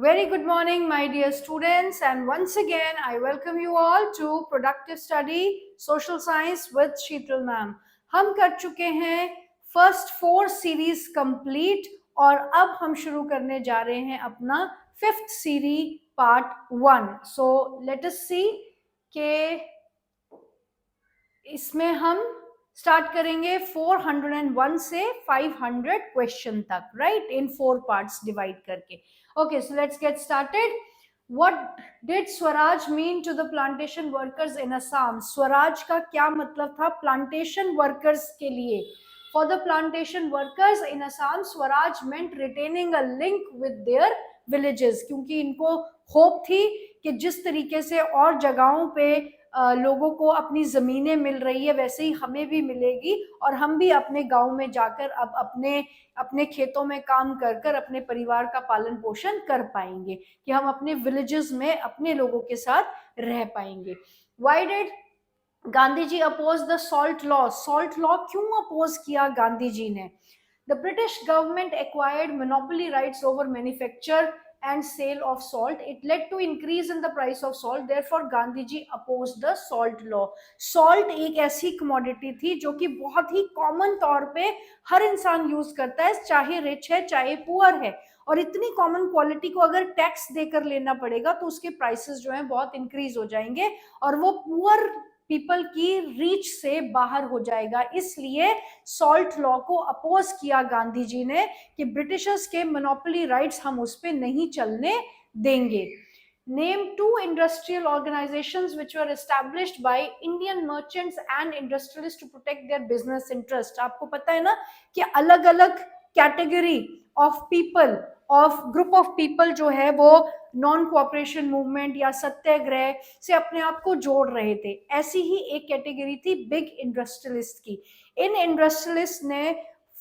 Very good morning, my dear students, and once again I welcome you all to Productive Study Social Science with Sheetal Ma'am. हम कर चुके हैं first 4 series complete और अब हम शुरू करने जा रहे हैं अपना 5th series part 1. So let us see के इसमें हम स्टार्ट करेंगे 401 से 500 क्वेश्चन तक, राइट, इन 4 पार्ट्स डिवाइड करके. Okay, so let's get started. What did Swaraj mean to the plantation workers in Assam? Swaraj का क्या मतलब था plantation workers के लिए? For the plantation workers in Assam, Swaraj meant retaining a link with their villages. क्योंकि इनको hope थी कि जिस तरीके से और जगहों पे लोगों को अपनी जमीनें मिल रही है वैसे ही हमें भी मिलेगी और हम भी अपने गांव में जाकर अब अपने खेतों में काम कर कर अपने परिवार का पालन पोषण कर पाएंगे, कि हम अपने विलेजेस में अपने लोगों के साथ रह पाएंगे. Why did Gandhi ji oppose the salt law? Salt law क्यों अपोज किया गांधी जी ने? The British government acquired monopoly rights over manufacture and sale of salt. It led to increase in the price of salt. Therefore, Gandhi ji opposed the salt law. Salt एक ऐसी commodity थी जो कि बहुत ही common तौर पे हर इंसान use करता है, चाहे रिच है चाहे पुअर है, और इतनी कॉमन क्वालिटी को अगर टैक्स देकर लेना पड़ेगा तो उसके प्राइसेस जो हैं बहुत इंक्रीज हो जाएंगे और वो पुअर पीपल की रीच से बाहर हो जाएगा. इसलिए सॉल्ट लॉ को अपोज किया गांधी जी ने कि ब्रिटिशर्स के मोनोपोली राइट्स हम उस पे नहीं चलने देंगे. Name 2 industrial organizations which were established by Indian merchants and industrialists to protect their business interest. आपको पता है ना कि अलग अलग category of people, of group of people जो है वो नॉन कोऑपरेशन मूवमेंट या सत्याग्रह से अपने आप को जोड़ रहे थे. ऐसी ही एक कैटेगरी थी बिग इंडस्ट्रियलिस्ट की. इन इंडस्ट्रियलिस्ट ने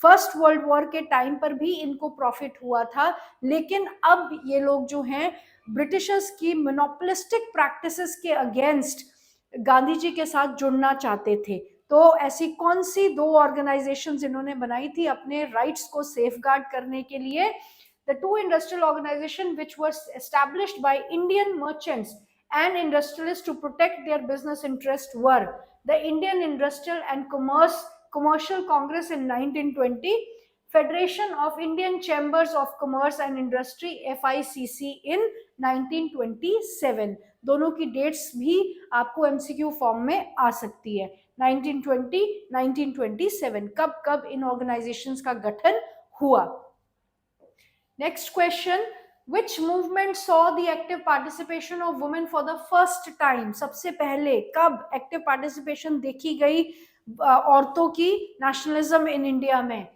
फर्स्ट वर्ल्ड वॉर के टाइम पर भी इनको प्रॉफिट हुआ था, लेकिन अब ये लोग जो हैं ब्रिटिशर्स की मोनोपोलिस्टिक प्रैक्टिसेस के अगेंस्ट गांधी जी के साथ जुड़ना चाहते थे. तो ऐसी कौन सी 2 ऑर्गेनाइजेशंस इन्होंने बनाई थी अपने राइट्स को सेफगार्ड करने के लिए? The 2 industrial organizations which were established by Indian merchants and industrialists to protect their business interests were the Indian Industrial and Commercial Congress in 1920, Federation of Indian Chambers of Commerce and Industry FICC in 1927. दोनों की dates भी आपको MCQ form में आ सकती है. 1920, 1927 कब इन organisations का गठन हुआ? Next question, which movement saw the active participation of women for the first time? सबसे पहले कब active participation देखी गई औरतों की nationalism in India में?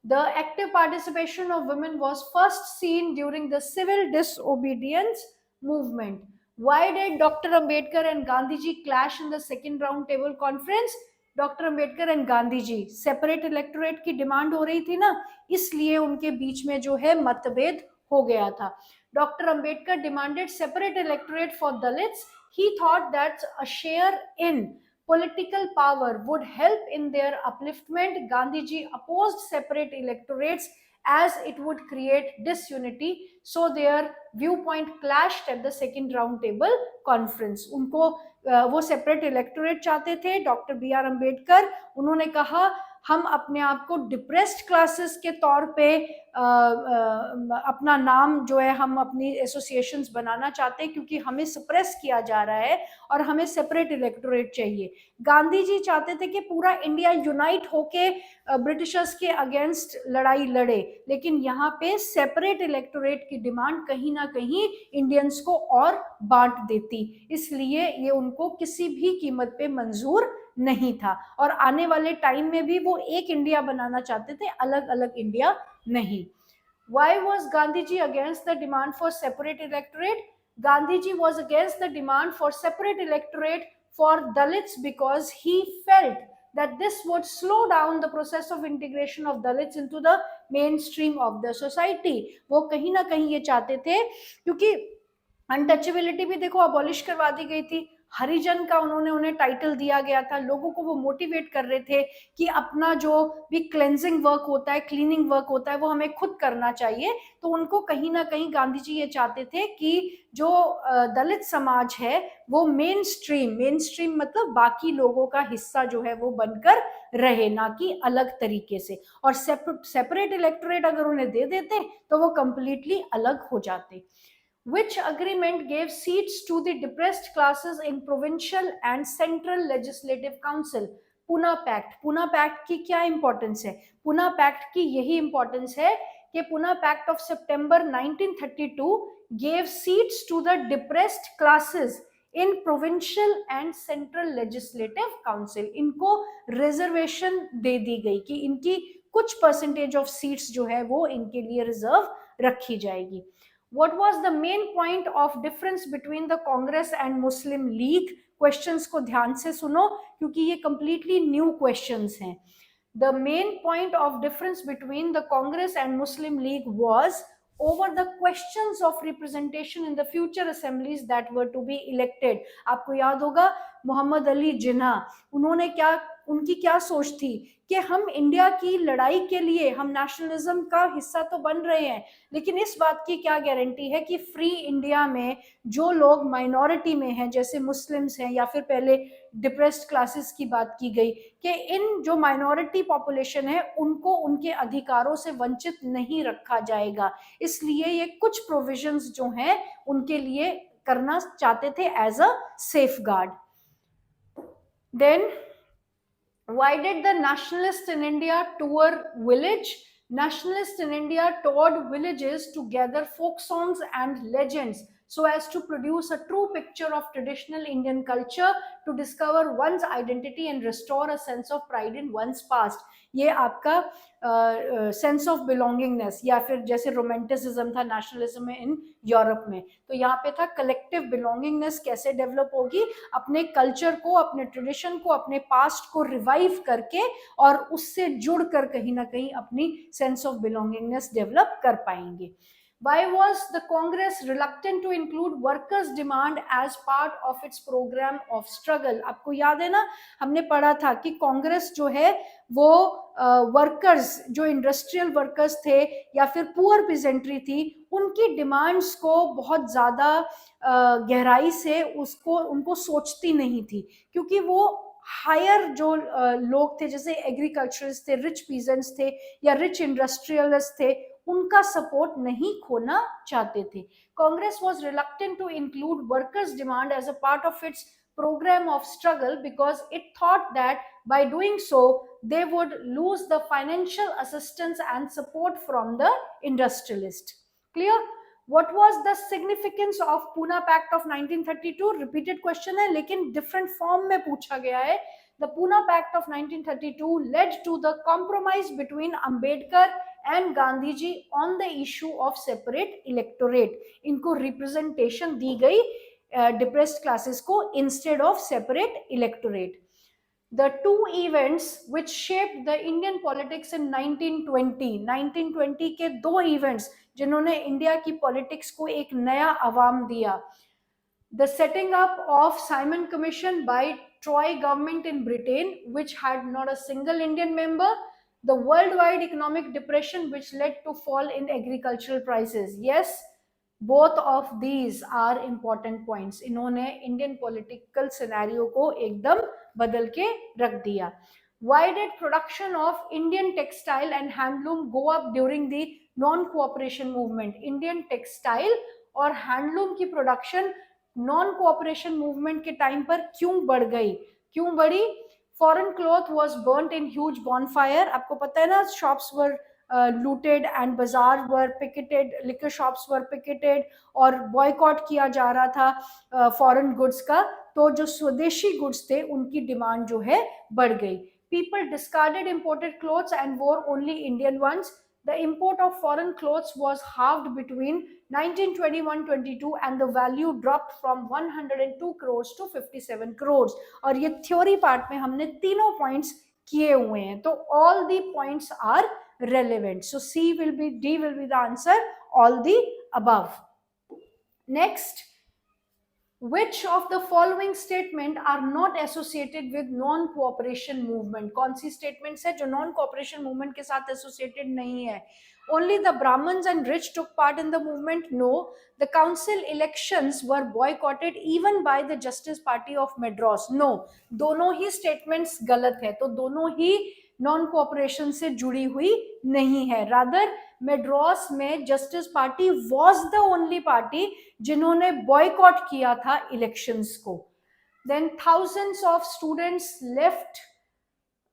The active participation of women was first seen during the civil disobedience movement. Why did Dr. Ambedkar and Gandhi ji clash in the second round table conference? Doctor Ambedkar and Gandhi ji, separate electorate की demand हो रही थी ना, इसलिए उनके बीच में जो है मतभेद हो गया था. Doctor Ambedkar demanded separate electorate for Dalits. He thought that a share in political power would help in their upliftment. Gandhi ji opposed separate electorates as it would create disunity, so their viewpoint clashed at the second round table conference. उनको वो separate electorate चाहते थे. Doctor B R Ambedkar, उन्होंने कहा हम अपने आप को डिप्रेस्ड क्लासेस के तौर पे अपना नाम जो है हम अपनी एसोसिएशंस बनाना चाहते हैं क्योंकि हमें सप्रेस किया जा रहा है और हमें सेपरेट इलेक्टोरेट चाहिए. गांधी जी चाहते थे कि पूरा इंडिया यूनाइट होके ब्रिटिशर्स के अगेंस्ट लड़ाई लड़े, लेकिन यहाँ पे सेपरेट इलेक्टोरेट की डिमांड कहीं ना कहीं इंडियंस को और बांट देती, इसलिए ये उनको किसी भी कीमत पे मंजूर नहीं था. और आने वाले टाइम में भी वो एक इंडिया बनाना चाहते थे, अलग अलग इंडिया नहीं. Why was Gandhi ji against the demand for separate electorate? Gandhi ji was against the demand for separate electorate for Dalits because he felt that this would slow down the process of integration of Dalits into the mainstream of the society. वो कहीं ना कहीं ये चाहते थे, क्योंकि untouchability भी देखो अबॉलिश करवा दी गई थी, हरिजन का उन्हें टाइटल दिया गया था। लोगों को वो मोटिवेट कर रहे थे कि अपना जो भी क्लेंजिंग वर्क होता है, क्लीनिंग वर्क होता है, वो हमें खुद करना चाहिए। तो उनको कहीं ना कहीं गांधी जी ये चाहते थे कि जो दलित समाज है वो मेन स्ट्रीम मतलब बाकी लोगों का हिस्सा जो है वो बनकर रहे, ना कि अलग तरीके से। और सेपरेट इलेक्टोरेट अगर उन्हें दे देते तो वो कंप्लीटली अलग हो जाते। Which agreement gave seats to the depressed classes in provincial and central legislative council? Poona pact. Poona pact की क्या इंपॉर्टेंस है? पूना पैक्ट की यही इंपॉर्टेंस है कि Poona pact of September 1932 gave seats to the depressed classes in provincial and central legislative council. इनको reservation दे दी गई कि इनकी कुछ परसेंटेज ऑफ सीट्स जो है वो इनके लिए रिजर्व रखी जाएगी। What was the main point of difference between the Congress and Muslim League? Questions को ध्यान से सुनो क्योंकि ये completely new questions हैं। The main point of difference between the Congress and Muslim League was over the questions of representation in the future assemblies that were to be elected. आपको याद होगा मोहम्मद अली जिन्ना, उनकी क्या सोच थी कि हम इंडिया की लड़ाई के लिए हम नेशनलिज्म का हिस्सा तो बन रहे हैं, लेकिन इस बात की क्या गारंटी है कि फ्री इंडिया में जो लोग माइनॉरिटी में हैं, जैसे मुस्लिम्स हैं या फिर पहले डिप्रेस्ड क्लासेस की बात की गई, कि इन जो माइनॉरिटी पॉपुलेशन है उनको उनके अधिकारों से वंचित नहीं रखा जाएगा। इसलिए ये कुछ प्रोविजंस जो हैं उनके लिए करना चाहते थे as a safeguard. Then why did the nationalists in India tour village? Nationalists in India toured villages to gather folk songs and legends so as to produce a true picture of traditional Indian culture, to discover one's identity and restore a sense of pride in one's past. ये आपका sense of belongingness या फिर जैसे romanticism था nationalism में in Europe में, तो यहाँ पे था कलेक्टिव बिलोंगिंगनेस कैसे डेवलप होगी, अपने कल्चर को, अपने ट्रेडिशन को, अपने पास्ट को रिवाइव करके और उससे जुड़कर कहीं ना कहीं अपनी सेंस ऑफ बिलोंगिंगनेस डेवलप कर पाएंगे। Why was the Congress reluctant to include workers' demand as part of its program of struggle? आपको याद है ना, हमने पढ़ा था कि कांग्रेस जो है वो वर्कर्स, जो इंडस्ट्रियल वर्कर्स थे या फिर पुअर पीजेंट्री थी, उनकी डिमांड्स को बहुत ज़्यादा गहराई से उनको सोचती नहीं थी, क्योंकि वो हायर जो लोग थे, जैसे एग्रीकल्चरिस्ट थे, रिच पीजेंट्स थे या रिच इंडस्ट्रियलिस्ट थे, उनका सपोर्ट नहीं खोना चाहते थे। Congress was reluctant to include workers demand as a part of its program of struggle because it thought that by doing so they would lose the financial assistance and support from the industrialist. Clear? What was the significance of Pune Pact of 1932? Repeated question है लेकिन different form में पूछा गया है। The Pune Pact of 1932 led to the compromise between Ambedkar and Gandhiji on the issue of separate electorate. इनको representation दी गई depressed classes को instead of separate electorate. The two events which shaped the Indian politics in 1920 के दो events जिन्होंने India की politics को एक नया आवाम दिया, the setting up of Simon Commission by Troy government in Britain which had not a single Indian member, the worldwide economic depression which led to fall in agricultural prices. Yes, both of these are important points. इन्होंने Indian political scenario को एकदम बदल के रख दिया. Why did production of Indian textile and handloom go up during the non-cooperation movement? Indian textile और handloom की production non cooperation movement के टाइम पर क्यों बढ़ गई, क्यों बढ़ी? Foreign cloth was burned in huge bonfire. आपको पता है ना, shops were looted and bazaar were picketed, liquor shops were picketed और boycott किया जा रहा था foreign goods का, तो जो स्वदेशी goods थे उनकी डिमांड जो है बढ़ गई. People discarded imported clothes and wore only Indian ones. The import of foreign clothes was halved between 1921-22 and the value dropped from 102 crores to 57 crores. और ये theory part में हमने तीनों points किए हुए हैं, तो all the points are relevant. So D will be the answer, all the above. Next, Which of the following statement are not associated with non cooperation movement? कौन सी statements है जो non cooperation movement के साथ associated नहीं है? Only the Brahmins and rich took part in the movement? No. The council elections were boycotted even by the Justice Party of Madras? No. दोनों ही statements गलत है, तो दोनों ही नॉन कोऑपरेशन से जुड़ी हुई नहीं है. रादर मेड्रॉस में Justice Party was the only party जिन्होंने बॉयकॉट किया था इलेक्शंस को. Then thousands of students left,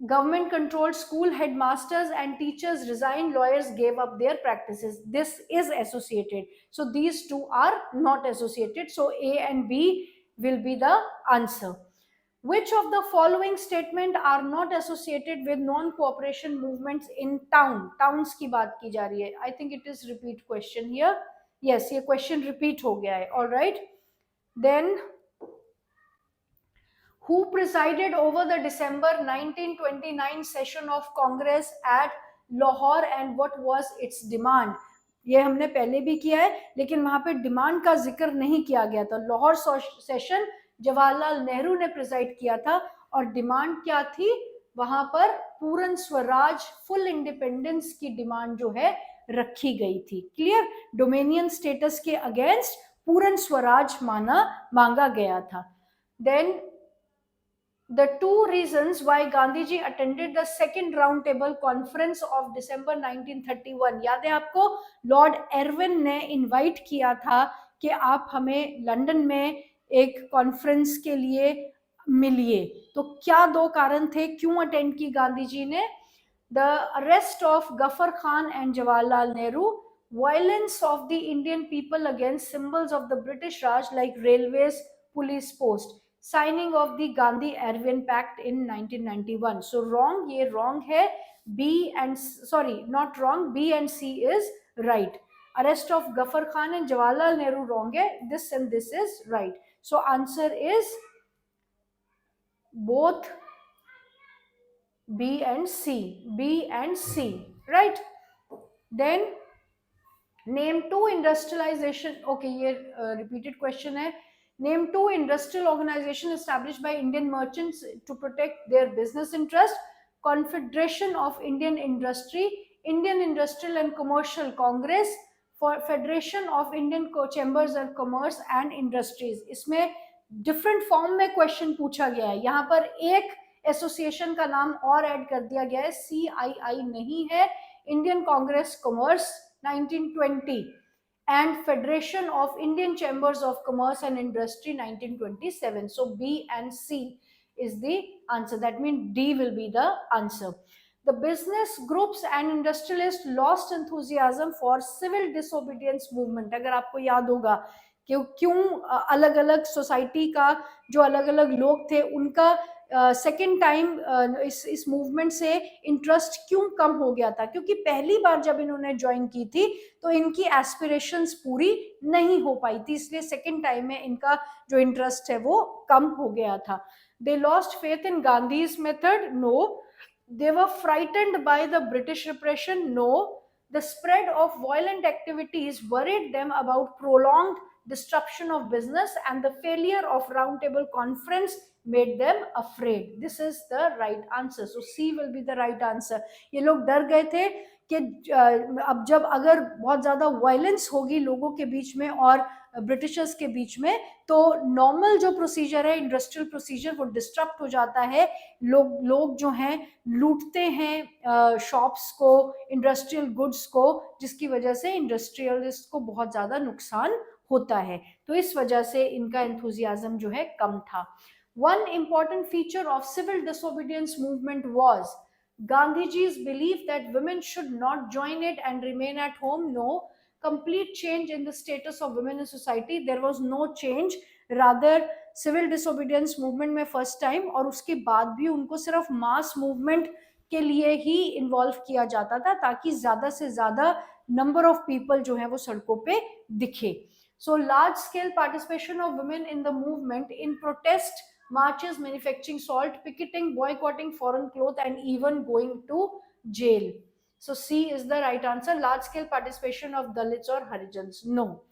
government controlled school, headmasters and teachers resigned, lawyers gave up their practices. This is associated, so these two are not associated, so A and B will be the answer. Which of the following statement are not associated with non cooperation movements in town? Towns की बात की जा रही है. I think it is repeat question here. Yes, ये question repeat हो गया है. All right. Then who presided over the December 1929 session of Congress at Lahore and what was its demand? ये हमने पहले भी किया है, लेकिन वहां पे डिमांड का जिक्र नहीं किया गया था. लाहौर सेशन जवाहरलाल नेहरू ने प्रिसाइड किया था और डिमांड क्या थी? वहां पर पूर्ण स्वराज, फुल इंडिपेंडेंस की डिमांड जो है रखी गई थी. क्लियर? डोमेनियन स्टेटस के अगेंस्ट पूर्ण स्वराज मांगा गया था. Then the two reasons why Gandhiji attended the second round table conference of December 1931. याद है आपको? लॉर्ड एरविन ने इनवाइट किया था कि आप हमें लंदन में एक कॉन्फ्रेंस के लिए मिलिए. तो क्या दो कारण थे क्यों अटेंड की गांधी जी ने? The arrest of Gruffudd Khan and Jawaharlal Nehru, violence of the Indian people against symbols of the British Raj like railways, police post, signing of the Gandhi-Erwin Pact in 1991. So wrong, ये wrong है. B and sorry, not wrong. B and C is right. Arrest of Ghaffar Khan and Jawaharlal Nehru wrong है. This and this is right. So answer is both B and C. B and C. Right? Then name two industrialization. Okay, ये repeated question है. Name two industrial organizations established by Indian merchants to protect their business interest. Confederation of Indian Industry, Indian Industrial and Commercial Congress, Federation of Indian Chambers of Commerce and Industries. इसमें different form में question पूछा गया है. यहाँ पर एक association का नाम और ऐड कर दिया गया है, CII नहीं है. Indian Congress Commerce 1920 and Federation of Indian Chambers of Commerce and Industry 1927. So B and C is the answer. That means D will be the answer. The business groups and industrialists lost enthusiasm for civil disobedience movement. अगर आपको याद होगा कि क्यों अलग अलग society का जो अलग अलग लोग थे उनका सेकेंड टाइम इस मूवमेंट से इंटरेस्ट क्यों कम हो गया था? क्योंकि पहली बार जब इन्होंने ज्वाइन की थी तो इनकी एस्पिरेशंस पूरी नहीं हो पाई थी, इसलिए सेकेंड टाइम में इनका जो इंटरेस्ट है वो कम हो गया था. They lost faith in Gandhi's method? No. They were frightened by the British repression? No. The spread of violent activities worried them about prolonged disruption of business and the failure of round table conference made them afraid. This is the right answer. So C will be the right answer. ये लोग डर गए थे कि अब जब अगर बहुत ज्यादा वायलेंस होगी लोगों के बीच में और ब्रिटिशर्स के बीच में तो नॉर्मल जो प्रोसीजर है, इंडस्ट्रियल प्रोसीजर, वो डिस्टर्ब हो जाता है. लोग जो हैं लूटते हैं शॉप्स को, इंडस्ट्रियल गुड्स को, जिसकी वजह से इंडस्ट्रियलिस्ट को बहुत ज्यादा नुकसान होता है. तो इस वजह से इनका एंथुजियाज्म जो है कम था. One important feature of civil disobedience movement was Gandhiji's belief that women should not join it and remain at home. No. Complete change in the status of women in society. There was no change. Rather, civil disobedience movement में first time और उसके बाद भी उनको सिर्फ mass movement के लिए ही involve किया जाता था ताकि ज्यादा से ज्यादा नंबर ऑफ पीपल जो है वो सड़कों पे दिखे. So large scale participation of women in the movement in protest marches, manufacturing salt, picketing, boycotting foreign clothes and even going to jail. So C is the right answer. Large scale participation of Dalits or Harijans. No.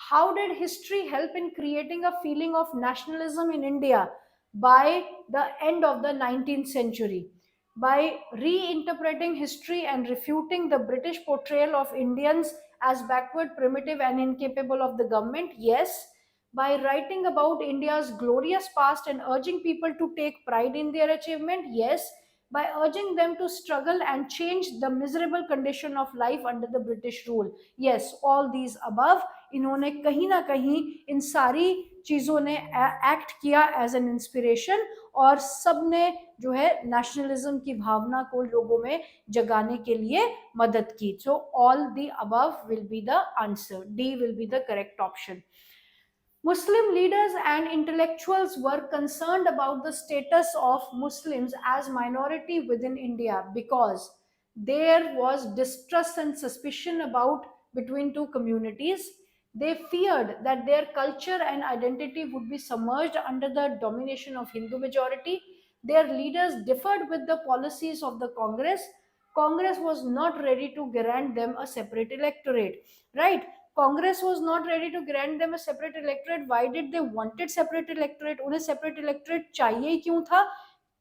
How did history help in creating a feeling of nationalism in India by the end of the 19th century? By reinterpreting history and refuting the British portrayal of Indians as backward, primitive, and incapable of the government? Yes. By writing about India's glorious past and urging people to take pride in their achievement? Yes. By urging them to struggle and change the miserable condition of life under the British rule? Yes, all these above. इन्होंने कहीं ना कहीं इन सारी चीज़ों ने act किया as an inspiration, और सब ने जो है नेशनलिज्म की भावना को लोगों में जगाने के लिए मदद की. So all the above will be the answer. D will be the correct option. Muslim leaders and intellectuals were concerned about the status of Muslims as minority within India because there was distrust and suspicion about between two communities. They feared that their culture and identity would be submerged under the domination of Hindu majority. Their leaders differed with the policies of the Congress. Congress was not ready to grant them a separate electorate, right? Congress was not ready to grant them a separate electorate. Why did they wanted separate electorate? उन्हें separate electorate चाहिए क्यों था?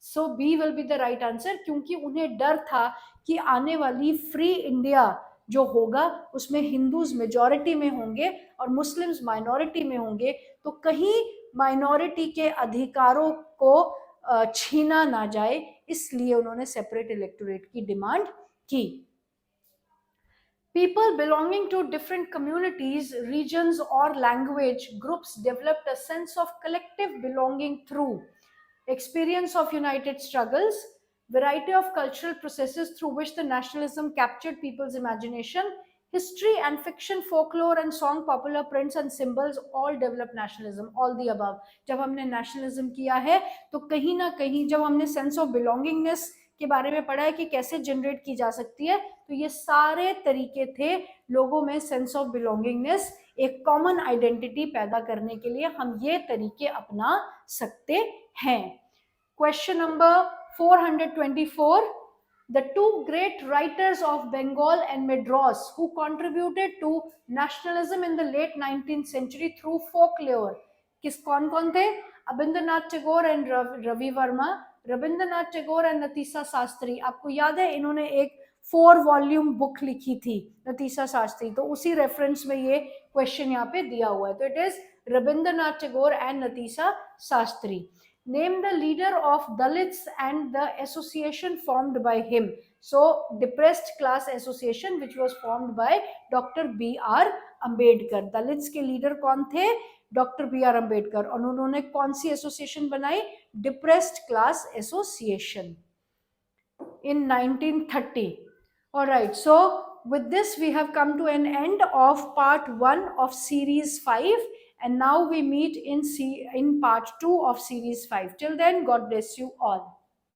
So B will be the right answer, क्योंकि उन्हें डर था कि आने वाली फ्री इंडिया जो होगा उसमें हिंदूज मेजॉरिटी में होंगे और मुस्लिम्स माइनॉरिटी में होंगे, तो कहीं माइनॉरिटी के अधिकारों को छीना ना जाए, इसलिए उन्होंने सेपरेट इलेक्टोरेट की डिमांड की. People belonging to different communities, regions, or language groups developed a sense of collective belonging through experience of united struggles, variety of cultural processes through which the nationalism captured people's imagination, history and fiction, folklore and song, popular prints and symbols all develop nationalism. All the above. जब हमने nationalism किया है तो कहीं ना कहीं जब हमने sense of belongingness के बारे में पढ़ा है कि कैसे जनरेट की जा सकती है, तो ये सारे तरीके थे लोगों में सेंस ऑफ बिलोंगिंगनेस, एक कॉमन आइडेंटिटी पैदा करने के लिए हम ये तरीके अपना सकते हैं. Question number 424. The two great writers of Bengal and Madras who contributed to nationalism in the late 19th century through folklore, किस कौन कौन थे? अबिंद्रनाथ टैगोर एंड रवि वर्मा. रविंद्रनाथ टैगोर एंड नतीसा शास्त्री. आपको याद है इन्होंने एक 4 वॉल्यूम बुक लिखी थी नतीसा शास्त्री, तो उसी रेफरेंस में ये क्वेश्चन यहाँ पे दिया हुआ है. तो it is Rabindranath Tagore and नतीसा Shastri. Name the leader of Dalits and the association formed by him. So depressed class association which was formed by Dr. B.R. Ambedkar. Dalits के लीडर कौन थे? Doctor B R Ambedkar. और उन्होंने कौन सी एसोसिएशन बनाई? Depressed class association in 1930. All right, so with this we have come to an end of part 1 of series 5, and now we meet in part 2 of series 5. Till then, God bless you all.